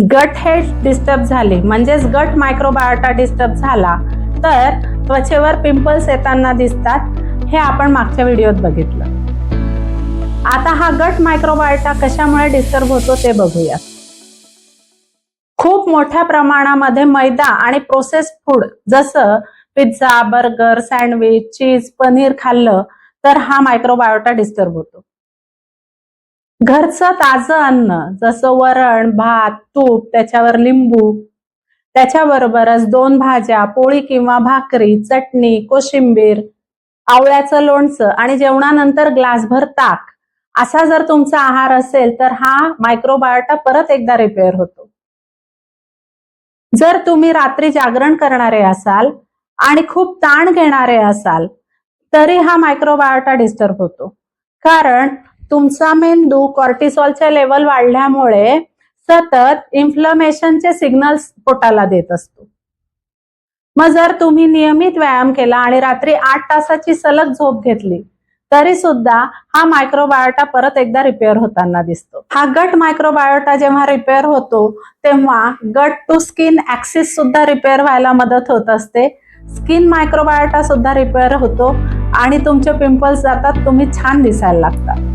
Gut health disturb झाली म्हणजेच गट मायक्रोबायोटा डिस्टर्ब झाला तर त्वचेवर पिंपल्स येताना दिसतात, हे आपण मागच्या व्हिडिओत बघितलं. आता हा गट मायक्रोबायोटा कशामुळे डिस्टर्ब होतो ते बघूया. खूप मोठ्या प्रमाणामध्ये मैदा आणि प्रोसेस्ड फूड जसं पिझ्झा, बर्गर, सँडविच, चीज, पनीर खाल्लं तर हा मायक्रोबायोटा डिस्टर्ब होतो. घरचं ताजं अन्न जसं वरण, भात, तूप, त्याच्यावर लिंबू, त्याच्याबरोबरच 2 भाज्या, पोळी किंवा भाकरी, चटणी, कोशिंबीर, आवळ्याचं लोणचं आणि जेवणानंतर ग्लासभर ताक असा जर तुमचा आहार असेल तर हा मायक्रोबायोटा परत एकदा रिपेअर होतो. जर तुम्ही रात्री जागरण करणारे असाल आणि खूप ताण घेणारे असाल तरी हा मायक्रोबायोटा डिस्टर्ब होतो, कारण तुमचा मेंदू कॉर्टिसॉलच्या लेवल वाढल्यामुळे सतत इन्फ्लमेशनचे सिग्नल्स पोटाला देत असतो. मग जर तुम्ही नियमित व्यायाम केला आणि रात्री 8 तासाची सलग झोप घेतली तरी सुद्धा हा मायक्रोबायोटा परत एकदा रिपेअर होताना दिसतो. हा गट मायक्रोबायोटा जेव्हा रिपेअर होतो तेव्हा गट टू स्किन ऍक्सिस सुद्धा रिपेअर व्हायला मदत होत असते. स्किन मायक्रोबायोटा सुद्धा रिपेअर होतो आणि तुमचे पिंपल्स जातात, तुम्ही छान दिसायला लागता.